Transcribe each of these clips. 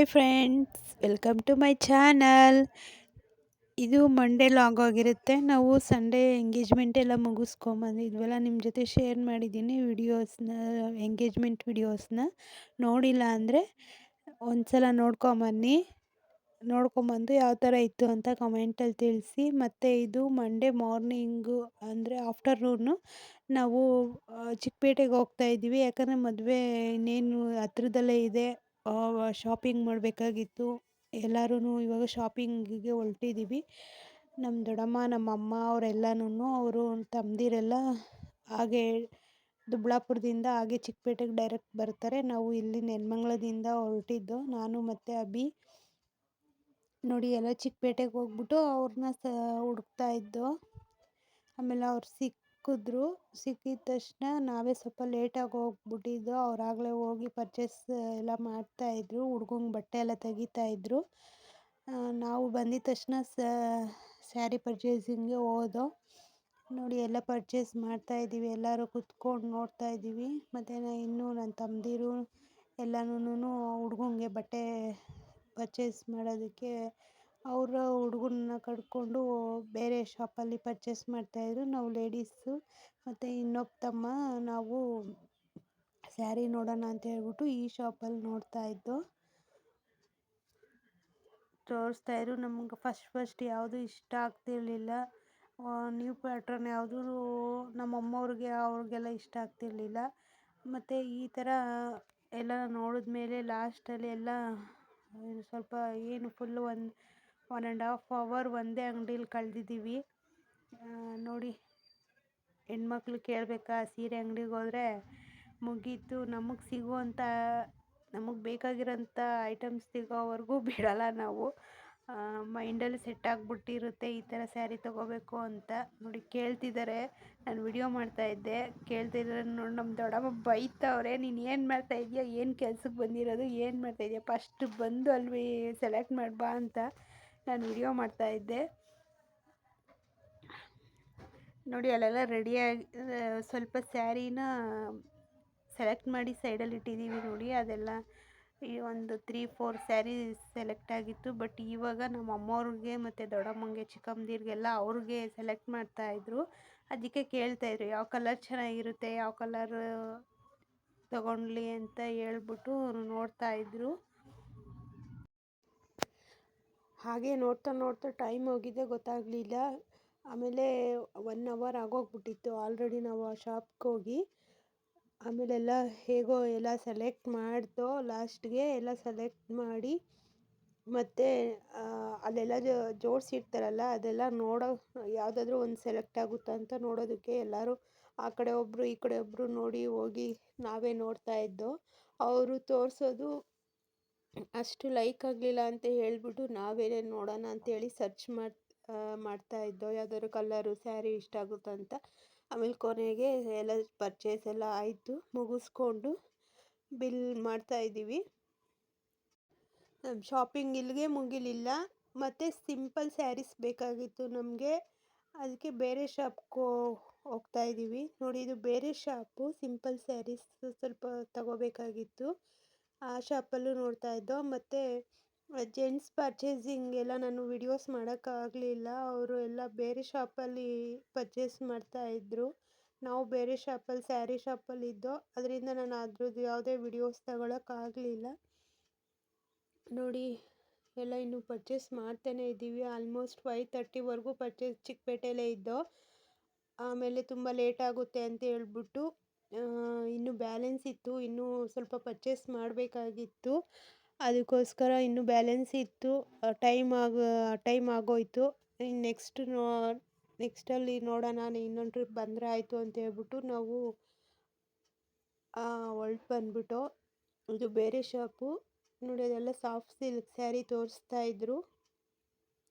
Hi friends, welcome to my channel. ಇದು Monday log ಆಗಿರುತ್ತೆ. ನಾವು ಸಂಡೇ ಎಂಗೇಜ್ಮೆಂಟ್ ಎಲ್ಲ ಮುಗಿಸ್ಕೊಂಬಂದಿದ್ವಲ್ಲ, ನಿಮ್ಮ ಜೊತೆ ಶೇರ್ ಮಾಡಿದ್ದೀನಿ ಎಂಗೇಜ್ಮೆಂಟ್ ವಿಡಿಯೋಸ್ನ. ನೋಡಿಲ್ಲ ಅಂದರೆ ಒಂದು ಸಲ ನೋಡ್ಕೊಂಬಂದು ಯಾವ ಥರ ಇತ್ತು ಅಂತ ಕಮೆಂಟಲ್ಲಿ ತಿಳಿಸಿ. ಮತ್ತು ಇದು ಮಂಡೇ ಮಾರ್ನಿಂಗು ಅಂದರೆ ಆಫ್ಟರ್ನೂನು ನಾವು ಚಿಕ್ಕಪೇಟೆಗೆ ಹೋಗ್ತಾ ಇದ್ದೀವಿ. ಯಾಕಂದರೆ ಮದುವೆ ಇನ್ನೇನು ಹತ್ರದಲ್ಲೇ ಇದೆ. ಶಾಪಿಂಗ್ ಮಾಡಬೇಕಾಗಿತ್ತು. ಎಲ್ಲರೂ ಇವಾಗ ಶಾಪಿಂಗಿಗೆ ಹೊರಟಿದ್ದೀವಿ. ನಮ್ಮ ದೊಡ್ಡಮ್ಮ, ನಮ್ಮ ಅಮ್ಮ ಅವರೆಲ್ಲನೂ, ಅವರು ತಮ್ಮದಿರೆಲ್ಲ ಹಾಗೆ ದುಬ್ಳಾಪುರದಿಂದ ಹಾಗೆ ಚಿಕ್ಕಪೇಟೆಗೆ ಡೈರೆಕ್ಟ್ ಬರ್ತಾರೆ. ನಾವು ಇಲ್ಲಿ ನೆಲಮಂಗಲದಿಂದ ಹೊರಟಿದ್ದು, ನಾನು ಮತ್ತು ಅಭಿ. ನೋಡಿ, ಎಲ್ಲ ಚಿಕ್ಕಪೇಟೆಗೆ ಹೋಗ್ಬಿಟ್ಟು ಅವ್ರನ್ನ ಹುಡುಕ್ತಾ ಇದ್ದೋ. ಆಮೇಲೆ ಅವ್ರು ಸಿಕ್ಕಿದ ತಕ್ಷಣ ನಾವೇ ಸ್ವಲ್ಪ ಲೇಟಾಗಿ ಹೋಗ್ಬಿಟ್ಟಿದ್ದೋ. ಅವರಾಗಲೇ ಹೋಗಿ ಪರ್ಚೇಸ್ ಎಲ್ಲ ಮಾಡ್ತಾಯಿದ್ರು, ಹುಡ್ಗಂಗೆ ಬಟ್ಟೆ ಎಲ್ಲ ತೆಗಿತಾಯಿದ್ರು. ನಾವು ಬಂದಿದ್ದ ತಕ್ಷಣ ಸ್ಯಾರಿ ಪರ್ಚೇಸಿಂಗ್ಗೆ ಹೋದೋ. ನೋಡಿ, ಎಲ್ಲ ಪರ್ಚೇಸ್ ಮಾಡ್ತಾಯಿದ್ದೀವಿ, ಎಲ್ಲರೂ ಕುತ್ಕೊಂಡು ನೋಡ್ತಾ ಇದ್ದೀವಿ. ಮತ್ತು ಇನ್ನೂ ನನ್ನ ತಮ್ಮದಿರು ಎಲ್ಲನೂ ಹುಡ್ಗಂಗೆ ಬಟ್ಟೆ ಪರ್ಚೇಸ್ ಮಾಡೋದಕ್ಕೆ ಅವರ ಹುಡುಗನ್ನ ಕರ್ಕೊಂಡು ಬೇರೆ ಶಾಪಲ್ಲಿ ಪರ್ಚೇಸ್ ಮಾಡ್ತಾಯಿದ್ರು. ನಾವು ಲೇಡೀಸು ಮತ್ತು ಇನ್ನೊಬ್ಬ ತಮ್ಮ ನಾವು ಸ್ಯಾರಿ ನೋಡೋಣ ಅಂತ ಹೇಳ್ಬಿಟ್ಟು ಈ ಶಾಪಲ್ಲಿ ತೋರಿಸ್ತಾಯಿದ್ರು. ನಮ್ಗೆ ಫಸ್ಟ್ ಯಾವುದು ಇಷ್ಟ ಆಗ್ತಿರ್ಲಿಲ್ಲ. ನ್ಯೂ ಪ್ಯಾಟ್ರನ್ ಯಾವುದೂ ಅವ್ರಿಗೆಲ್ಲ ಇಷ್ಟ ಆಗ್ತಿರ್ಲಿಲ್ಲ. ಮತ್ತು ಈ ಥರ ಎಲ್ಲ ನೋಡಿದ್ಮೇಲೆ ಲಾಸ್ಟಲ್ಲಿ ಎಲ್ಲ ಸ್ವಲ್ಪ ಫುಲ್ಲು 1.5 hour ಒಂದೇ ಅಂಗಡೀಲಿ ಕಳೆದಿದ್ದೀವಿ. ನೋಡಿ, ಹೆಣ್ಮಕ್ಳು ಕೇಳಬೇಕಾ, ಸೀರೆ ಅಂಗಡಿಗೆ ಹೋದರೆ ಮುಗೀತು. ನಮಗೆ ಬೇಕಾಗಿರೋಂಥ ಐಟಮ್ಸ್ ಸಿಗೋವರೆಗೂ ಬಿಡಲ್ಲ ನಾವು. ಮೈಂಡಲ್ಲಿ ಸೆಟ್ ಆಗಿಬಿಟ್ಟಿರುತ್ತೆ ಈ ಥರ ಸ್ಯಾರಿ ತೊಗೋಬೇಕು ಅಂತ. ನೋಡಿ, ಕೇಳ್ತಿದ್ದಾರೆ. ನಾನು ವಿಡಿಯೋ ಮಾಡ್ತಾಯಿದ್ದೆ, ಕೇಳ್ತಿದ್ದಾರೆ. ನೋಡಿ, ನಮ್ಮ ದೊಡ್ಡಮ್ಮ ಬೈತವ್ರೆ, ನೀನು ಏನು ಮಾಡ್ತಾಯಿದ್ಯಾ, ಏನು ಕೆಲ್ಸಕ್ಕೆ ಬಂದಿರೋದು, ಏನು ಮಾಡ್ತಾಯಿದ್ಯಾ, ಫಸ್ಟ್ ಬಂದು ಅಲ್ಲಿ ಸೆಲೆಕ್ಟ್ ಮಾಡ್ಬಾ ಅಂತ ನಾನು ವಿಡಿಯೋ ಮಾಡ್ತಾಯಿದ್ದೆ. ನೋಡಿ, ಅಲ್ಲೆಲ್ಲ ರೆಡಿಯಾಗಿ ಸ್ವಲ್ಪ ಸ್ಯಾರಿನ ಸೆಲೆಕ್ಟ್ ಮಾಡಿ ಸೈಡಲ್ಲಿ ಇಟ್ಟಿದ್ದೀವಿ. ನೋಡಿ, ಅದೆಲ್ಲ ಈ ಒಂದು 3-4 ಸ್ಯಾರಿ ಸೆಲೆಕ್ಟ್ ಆಗಿತ್ತು. ಬಟ್ ಇವಾಗ ನಮ್ಮ ಅಮ್ಮವ್ರಿಗೆ ಮತ್ತು ದೊಡ್ಡಮ್ಮಂಗೆ, ಚಿಕ್ಕಮ್ಮದಿರಿಗೆಲ್ಲ ಅವ್ರಿಗೆ ಸೆಲೆಕ್ಟ್ ಮಾಡ್ತಾಯಿದ್ರು. ಅದಕ್ಕೆ ಕೇಳ್ತಾಯಿದ್ರು ಯಾವ ಕಲರ್ ಚೆನ್ನಾಗಿರುತ್ತೆ, ಯಾವ ಕಲರ್ ತಗೊಳ್ಳಿ ಅಂತ ಹೇಳ್ಬಿಟ್ಟು ನೋಡ್ತಾಯಿದ್ರು. ಹಾಗೆ ನೋಡ್ತಾ ಟೈಮ್ ಹೋಗಿದ್ದೆ ಗೊತ್ತಾಗಲಿಲ್ಲ. ಆಮೇಲೆ 1 hour ಆಗೋಗ್ಬಿಟ್ಟಿತ್ತು ಆಲ್ರೆಡಿ ನಾವು ಆ ಶಾಪ್ಗೆ ಹೋಗಿ. ಆಮೇಲೆ ಹೇಗೋ ಎಲ್ಲ ಸೆಲೆಕ್ಟ್ ಮಾಡ್ದೋ. ಲಾಸ್ಟ್ಗೆ ಎಲ್ಲ ಸೆಲೆಕ್ಟ್ ಮಾಡಿ ಮತ್ತು ಅಲ್ಲೆಲ್ಲ ಜೋಡಿಸಿರ್ತಾರಲ್ಲ, ಅದೆಲ್ಲ ಯಾವುದಾದ್ರೂ ಒಂದು ಸೆಲೆಕ್ಟ್ ಆಗುತ್ತಾ ಅಂತ ನೋಡೋದಕ್ಕೆ ಎಲ್ಲರೂ ಆ ಕಡೆ ಒಬ್ಬರು ಈ ಕಡೆ ಒಬ್ಬರು ಹೋಗಿ ನಾವೇ ನೋಡ್ತಾ ಇದ್ದೋ. ಅವರು ತೋರಿಸೋದು ಅಷ್ಟು ಲೈಕ್ ಆಗಲಿಲ್ಲ ಅಂತ ಹೇಳ್ಬಿಟ್ಟು ನಾವೇ ನೋಡೋಣ ಅಂತೇಳಿ ಸರ್ಚ್ ಮಾಡ್ತಾ ಇದ್ದೋ, ಯಾವುದಾದ್ರು ಕಲರು ಸ್ಯಾರಿ ಇಷ್ಟ ಆಗುತ್ತಂತ. ಆಮೇಲೆ ಕೊನೆಗೆ ಎಲ್ಲ ಪರ್ಚೇಸ್ ಎಲ್ಲ ಆಯಿತು. ಮುಗಿಸ್ಕೊಂಡು ಬಿಲ್ ಮಾಡ್ತಾಯಿದ್ದೀವಿ. ಶಾಪಿಂಗ್ ಇಲ್ಲಿಗೆ ಮುಗಿಲಿಲ್ಲ. ಮತ್ತು ಸಿಂಪಲ್ ಸ್ಯಾರೀಸ್ ಬೇಕಾಗಿತ್ತು ನಮಗೆ. ಅದಕ್ಕೆ ಬೇರೆ ಶಾಪ್ಗೆ ಹೋಗ್ತಾ ಇದ್ದೀವಿ. ನೋಡಿ, ಇದು ಬೇರೆ ಶಾಪು. ಸಿಂಪಲ್ ಸ್ಯಾರೀಸ್ ಸ್ವಲ್ಪ ತಗೋಬೇಕಾಗಿತ್ತು. ಆ ಶಾಪಲ್ಲೂ ನೋಡ್ತಾ ಇದ್ದೋ. ಮತ್ತು ಜೆಂಟ್ಸ್ ಪರ್ಚೇಸಿಂಗ್ ಎಲ್ಲ ನಾನು ವಿಡಿಯೋಸ್ ಮಾಡೋಕ್ಕಾಗಲಿಲ್ಲ. ಅವರು ಎಲ್ಲ ಬೇರೆ ಶಾಪಲ್ಲಿ ಪರ್ಚೇಸ್ ಮಾಡ್ತಾಯಿದ್ರು. ನಾವು ಬೇರೆ ಶಾಪಲ್ಲಿ, ಸ್ಯಾರಿ ಶಾಪಲ್ಲಿ ಇದ್ದೋ. ಅದರಿಂದ ನಾನು ಅದ್ರದ್ದು ಯಾವುದೇ ವಿಡಿಯೋಸ್ ತಗೊಳಕ್ಕಾಗಲಿಲ್ಲ. ನೋಡಿ, ಎಲ್ಲ ಇನ್ನೂ ಪರ್ಚೇಸ್ ಮಾಡ್ತಾನೇ ಇದ್ದೀವಿ. ಆಲ್ಮೋಸ್ಟ್ 5:30ವರೆಗೂ ಪರ್ಚೇಸ್ ಚಿಕ್ಕಪೇಟೆಯಲ್ಲೇ ಇದ್ದೋ. ಆಮೇಲೆ ತುಂಬ ಲೇಟ್ ಆಗುತ್ತೆ ಅಂತ ಹೇಳ್ಬಿಟ್ಟು ಇನ್ನೂ ಬ್ಯಾಲೆನ್ಸ್ ಇತ್ತು, ಇನ್ನೂ ಸ್ವಲ್ಪ ಪರ್ಚೇಸ್ ಮಾಡಬೇಕಾಗಿತ್ತು. ಅದಕ್ಕೋಸ್ಕರ ಇನ್ನೂ ಬ್ಯಾಲೆನ್ಸ್ ಇತ್ತು. ಟೈಮ್ ಆಗೋಯಿತು. ನೆಕ್ಸ್ಟಲ್ಲಿ ನೋಡೋಣ, ಇನ್ನೊಂದು ಟ್ರಿಪ್ ಬಂದರೆ ಆಯಿತು ಅಂತ ಹೇಳ್ಬಿಟ್ಟು ನಾವು ಹೊರಟು ಬಂದ್ಬಿಟ್ಟು. ಇದು ಬೇರೆ ಶಾಪು. ನೋಡಿ, ಅದೆಲ್ಲ ಸಾಫ್ಟ್ ಸಿಲ್ಕ್ ಸ್ಯಾರಿ ತೋರಿಸ್ತಾ ಇದ್ರು.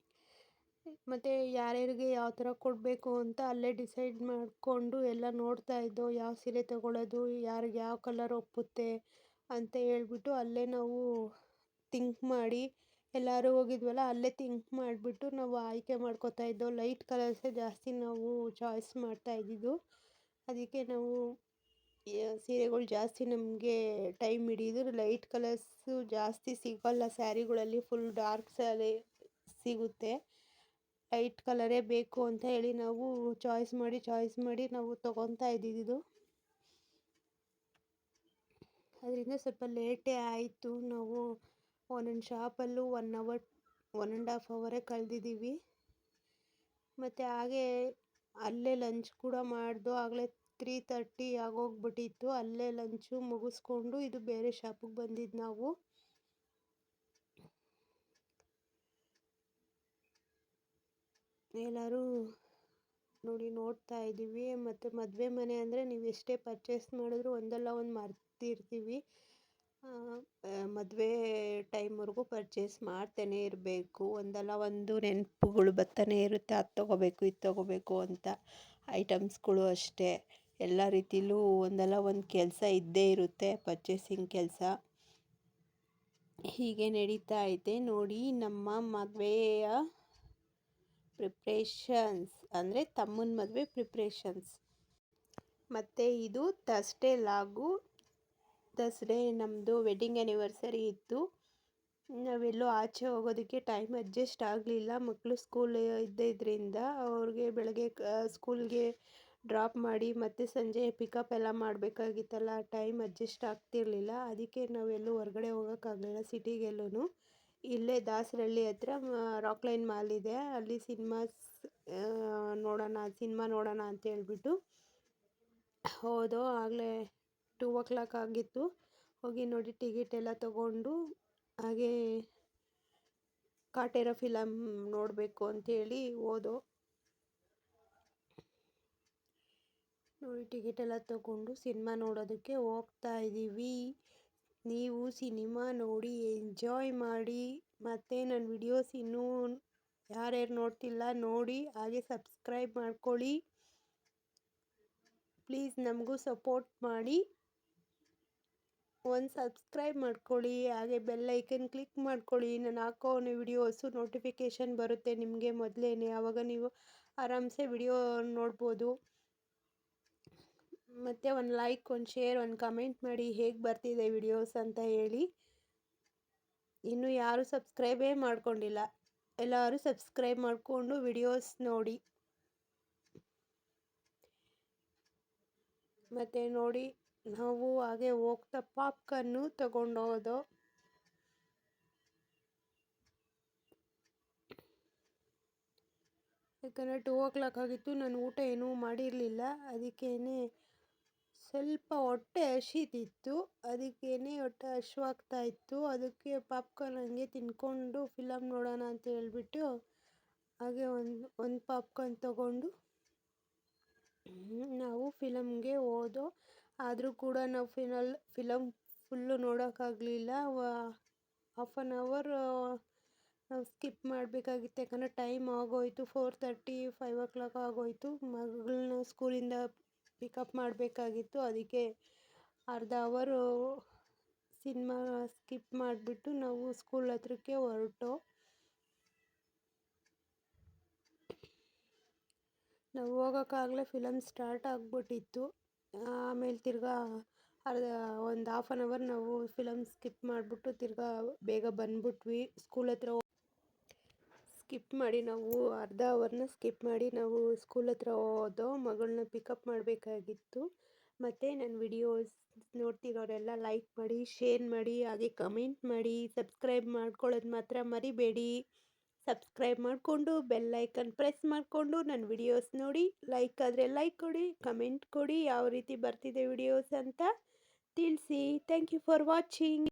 ಮತ್ತು ಯಾರ್ಯಾರಿಗೆ ಯಾವ ಥರ ಕೊಡಬೇಕು ಅಂತ ಅಲ್ಲೇ ಡಿಸೈಡ್ ಮಾಡಿಕೊಂಡು ಎಲ್ಲ ನೋಡ್ತಾ ಇದ್ದೋ. ಯಾವ ಸೀರೆ ತೊಗೊಳ್ಳೋದು, ಯಾರಿಗೆ ಯಾವ ಕಲರ್ ಒಪ್ಪುತ್ತೆ ಅಂತ ಹೇಳ್ಬಿಟ್ಟು ಅಲ್ಲೇ ನಾವು ಥಿಂಕ್ ಮಾಡಿ, ಎಲ್ಲರೂ ಹೋಗಿದ್ವಲ್ಲ ಅಲ್ಲೇ ಥಿಂಕ್ ಮಾಡಿಬಿಟ್ಟು ನಾವು ಆಯ್ಕೆ ಮಾಡ್ಕೋತಾ ಇದ್ದೋ. ಲೈಟ್ ಕಲರ್ಸೇ ಜಾಸ್ತಿ ನಾವು ಚಾಯ್ಸ್ ಮಾಡ್ತಾ ಇದ್ದಿದ್ದು. ಅದಕ್ಕೆ ನಾವು ಸೀರೆಗಳು ಜಾಸ್ತಿ ನಮಗೆ ಟೈಮ್ ಹಿಡಿದು ಲೈಟ್ ಕಲರ್ಸು ಜಾಸ್ತಿ ಸಿಗೋಲ್ಲ ಸ್ಯಾರಿಗಳಲ್ಲಿ, ಫುಲ್ ಡಾರ್ಕ್ ಸ್ಯಾರಿ ಸಿಗುತ್ತೆ. ಲೈಟ್ ಕಲರೇ ಬೇಕು ಅಂತ ಹೇಳಿ ನಾವು ಚಾಯ್ಸ್ ಮಾಡಿ ನಾವು ತೊಗೊತಾ ಇದ್ದಿದ್ದು. ಅದರಿಂದ ಸ್ವಲ್ಪ ಲೇಟೇ ಆಯಿತು. ನಾವು ಒಂದೊಂದು ಶಾಪಲ್ಲೂ 1 ಅವರ್ 1.5 ಅವರೇ ಕಳೆದಿದ್ದೀವಿ. ಮತ್ತು ಹಾಗೆ ಅಲ್ಲೇ ಲಂಚ್ ಕೂಡ ಮಾಡ್ದೋ, ಆಗಲೇ 3:30 ಆಗೋಗ್ಬಿಟ್ಟಿತ್ತು. ಅಲ್ಲೇ ಲಂಚು ಮುಗಿಸ್ಕೊಂಡು ಇದು ಬೇರೆ ಶಾಪಿಗೆ ಬಂದಿದ್ದು ನಾವು. ಎಲ್ಲರೂ ನೋಡಿ ನೋಡ್ತಾ ಇದ್ದೀವಿ. ಮತ್ತು ಮದುವೆ ಮನೆ ಅಂದರೆ ನೀವು ಎಷ್ಟೇ ಪರ್ಚೇಸ್ ಮಾಡಿದ್ರು ಒಂದಲ್ಲ ಒಂದು ಮರ್ತಿರ್ತೀವಿ. ಮದುವೆ ಟೈಮ್ವರೆಗೂ ಪರ್ಚೇಸ್ ಮಾಡ್ತಾನೆ ಇರಬೇಕು. ಒಂದಲ್ಲ ಒಂದು ನೆನಪುಗಳು ಬರ್ತಾನೆ ಇರುತ್ತೆ, ಅದು ತೊಗೋಬೇಕು ಇದು ತೊಗೋಬೇಕು ಅಂತ. ಐಟಮ್ಸ್ಗಳು ಅಷ್ಟೇ, ಎಲ್ಲ ರೀತಿಲೂ ಒಂದಲ್ಲ ಒಂದು ಕೆಲಸ ಇದ್ದೇ ಇರುತ್ತೆ, ಪರ್ಚೇಸಿಂಗ್ ಕೆಲಸ. ಹೀಗೆ ನಡೀತಾ ಐತೆ ನೋಡಿ ನಮ್ಮ ಮದುವೆಯ ಪ್ರಿಪ್ರೇಷನ್ಸ್, ಅಂದರೆ ತಮ್ಮನ ಮದುವೆ ಪ್ರಿಪ್ರೇಷನ್ಸ್. ಮತ್ತು ಇದು ಥರ್ಸ್ಡೇ ಲಾಗು. ಥರ್ಸ್ಡೇ ನಮ್ಮದು ವೆಡ್ಡಿಂಗ್ ಆ್ಯನಿವರ್ಸರಿ ಇತ್ತು. ನಾವೆಲ್ಲೂ ಆಚೆ ಹೋಗೋದಕ್ಕೆ ಟೈಮ್ ಅಡ್ಜಸ್ಟ್ ಆಗಲಿಲ್ಲ. ಮಕ್ಕಳು ಸ್ಕೂಲ್ ಇದ್ದಿದ್ದರಿಂದ ಅವ್ರಿಗೆ ಬೆಳಗ್ಗೆ ಸ್ಕೂಲ್ಗೆ ಡ್ರಾಪ್ ಮಾಡಿ ಮತ್ತು ಸಂಜೆ ಪಿಕಪ್ ಎಲ್ಲ ಮಾಡಬೇಕಾಗಿತ್ತಲ್ಲ, ಟೈಮ್ ಅಡ್ಜಸ್ಟ್ ಆಗ್ತಿರಲಿಲ್ಲ. ಅದಕ್ಕೆ ನಾವೆಲ್ಲೂ ಹೊರಗಡೆ ಹೋಗೋಕ್ಕಾಗಲಿಲ್ಲ ಸಿಟಿಗೆಲ್ಲೂ. ಇಲ್ಲೇ ದಾಸರಳ್ಳಿ ಹತ್ರ ರಾಕ್ಲೈನ್ ಮಾಲ್ ಇದೆ, ಅಲ್ಲಿ ಸಿನಿಮಾ ನೋಡೋಣ ಅಂತ ಹೇಳ್ಬಿಟ್ಟು ಹೋದೋ. ಆಗಲೇ 2 o'clock ಆಗಿತ್ತು. ಹೋಗಿ ನೋಡಿ ಟಿಕೆಟ್ ಎಲ್ಲ ತೊಗೊಂಡು ಹಾಗೆ ಕಾಟೇರ ಫಿಲಮ್ ನೋಡಬೇಕು ಅಂತೇಳಿ ಹೋದೋ. ನೋಡಿ ಟಿಕೆಟ್ ಎಲ್ಲ ತೊಗೊಂಡು ಸಿನಿಮಾ ನೋಡೋದಕ್ಕೆ ಹೋಗ್ತಾ ಇದ್ದೀವಿ. ನೀವು ಸಿನಿಮಾ ನೋಡಿ ಎಂಜಾಯ್ ಮಾಡಿ. ಮತ್ತು ನನ್ನ ವಿಡಿಯೋಸ್ ಇನ್ನೂ ಯಾರ್ಯಾರು ನೋಡ್ತಿಲ್ಲ ನೋಡಿ, ಹಾಗೆ ಸಬ್ಸ್ಕ್ರೈಬ್ ಮಾಡ್ಕೊಳ್ಳಿ ಪ್ಲೀಸ್. ನಮಗೂ ಸಪೋರ್ಟ್ ಮಾಡಿ, ಒಂದು ಸಬ್ಸ್ಕ್ರೈಬ್ ಮಾಡ್ಕೊಳ್ಳಿ, ಹಾಗೆ ಬೆಲ್ ಐಕನ್ ಕ್ಲಿಕ್ ಮಾಡ್ಕೊಳ್ಳಿ. ನಾನು ಹಾಕೋ ವಿಡಿಯೋಸು ನೋಟಿಫಿಕೇಷನ್ ಬರುತ್ತೆ ನಿಮಗೆ ಮೊದಲೇ. ಆವಾಗ ನೀವು ಆರಾಮ್ಸೆ ವಿಡಿಯೋ ನೋಡ್ಬೋದು. ಮತ್ತು ಒಂದು ಲೈಕ್, ಒಂದು ಶೇರ್, ಒಂದು ಕಮೆಂಟ್ ಮಾಡಿ ಹೇಗೆ ಬರ್ತಿದೆ ವಿಡಿಯೋಸ್ ಅಂತ ಹೇಳಿ. ಇನ್ನೂ ಯಾರೂ ಸಬ್ಸ್ಕ್ರೈಬೇ ಮಾಡ್ಕೊಂಡಿಲ್ಲ, ಎಲ್ಲರೂ ಸಬ್ಸ್ಕ್ರೈಬ್ ಮಾಡಿಕೊಂಡು ವಿಡಿಯೋಸ್ ನೋಡಿ. ಮತ್ತು ನೋಡಿ ನಾವು ಹಾಗೆ ಹೋಗ್ತಾ ಪಾಪ್ಕಾರ್ನು ತಗೊಂಡೋದೋ. ಯಾಕಂದರೆ 2 o'clock ಆಗಿತ್ತು, ನಾನು ಊಟ ಏನೂ ಮಾಡಿರಲಿಲ್ಲ. ಅದಕ್ಕೇ ಸ್ವಲ್ಪ ಹೊಟ್ಟೆ ಹಸಿತಿತ್ತು, ಹೊಟ್ಟೆ ಹಸಿವಾಗ್ತಾ ಇತ್ತು. ಅದಕ್ಕೆ ಪಾಪ್ಕಾರ್ನ್ ಹಂಗೆ ತಿಂದ್ಕೊಂಡು ಫಿಲಮ್ ನೋಡೋಣ ಅಂತ ಹೇಳ್ಬಿಟ್ಟು ಹಾಗೆ ಒಂದು ಪಾಪ್ಕಾರ್ನ್ ತಗೊಂಡು ನಾವು ಫಿಲಮ್ಗೆ ಹೋದೋ. ಆದರೂ ಕೂಡ ನಾವು ಫಿಲಮ್ ಫುಲ್ಲು ನೋಡೋಕ್ಕಾಗಲಿಲ್ಲ. 1/2 hour ನಾವು ಸ್ಕಿಪ್ ಮಾಡಬೇಕಾಗಿತ್ತು. ಯಾಕಂದರೆ ಟೈಮ್ ಆಗೋಯಿತು, 4:30 5 o'clock ಆಗೋಯಿತು. ಮಗಳನ್ನ ಸ್ಕೂಲಿಂದ ಪಿಕಪ್ ಮಾಡಬೇಕಾಗಿತ್ತು. ಅದಕ್ಕೆ 1/2 hour ಸಿನಿಮಾ ಸ್ಕಿಪ್ ಮಾಡಿಬಿಟ್ಟು ನಾವು ಸ್ಕೂಲ್ ಹತ್ರಕ್ಕೆ ಹೊರಟೋ. ನಾವು ಹೋಗೋಕ್ಕಾಗಲೇ ಫಿಲಮ್ ಸ್ಟಾರ್ಟ್ ಆಗಿಬಿಟ್ಟಿತ್ತು. ಆಮೇಲೆ ತಿರ್ಗಾ ಒಂದು 1/2 hour ನಾವು ಫಿಲಮ್ ಸ್ಕಿಪ್ ಮಾಡಿಬಿಟ್ಟು ತಿರ್ಗಾ ಬೇಗ ಬಂದ್ಬಿಟ್ವಿ. ಸ್ಕೂಲ್ ಹತ್ರ ಸ್ಕಿಪ್ ಮಾಡಿ ನಾವು 1/2 hourನ ಸ್ಕಿಪ್ ಮಾಡಿ ನಾವು ಸ್ಕೂಲ್ ಹತ್ರ ಹೋದೋ. ಮಗಳನ್ನ ಪಿಕಪ್ ಮಾಡಬೇಕಾಗಿತ್ತು. ಮತ್ತು ನನ್ನ ವಿಡಿಯೋಸ್ ನೋಡ್ತಿರೋರೆಲ್ಲ ಲೈಕ್ ಮಾಡಿ, ಶೇರ್ ಮಾಡಿ, ಹಾಗೆ ಕಮೆಂಟ್ ಮಾಡಿ. ಸಬ್ಸ್ಕ್ರೈಬ್ ಮಾಡ್ಕೊಳ್ಳೋದು ಮಾತ್ರ ಮರಿಬೇಡಿ. ಸಬ್ಸ್ಕ್ರೈಬ್ ಮಾಡಿಕೊಂಡು ಬೆಲ್ ಐಕನ್ ಪ್ರೆಸ್ ಮಾಡಿಕೊಂಡು ನನ್ನ ವಿಡಿಯೋಸ್ ನೋಡಿ. ಲೈಕ್ ಆದರೆ ಲೈಕ್ ಕೊಡಿ, ಕಮೆಂಟ್ ಕೊಡಿ, ಯಾವ ರೀತಿ ಬರ್ತಿದೆ ವಿಡಿಯೋಸ್ ಅಂತ ತಿಳಿಸಿ. Thank you for watching.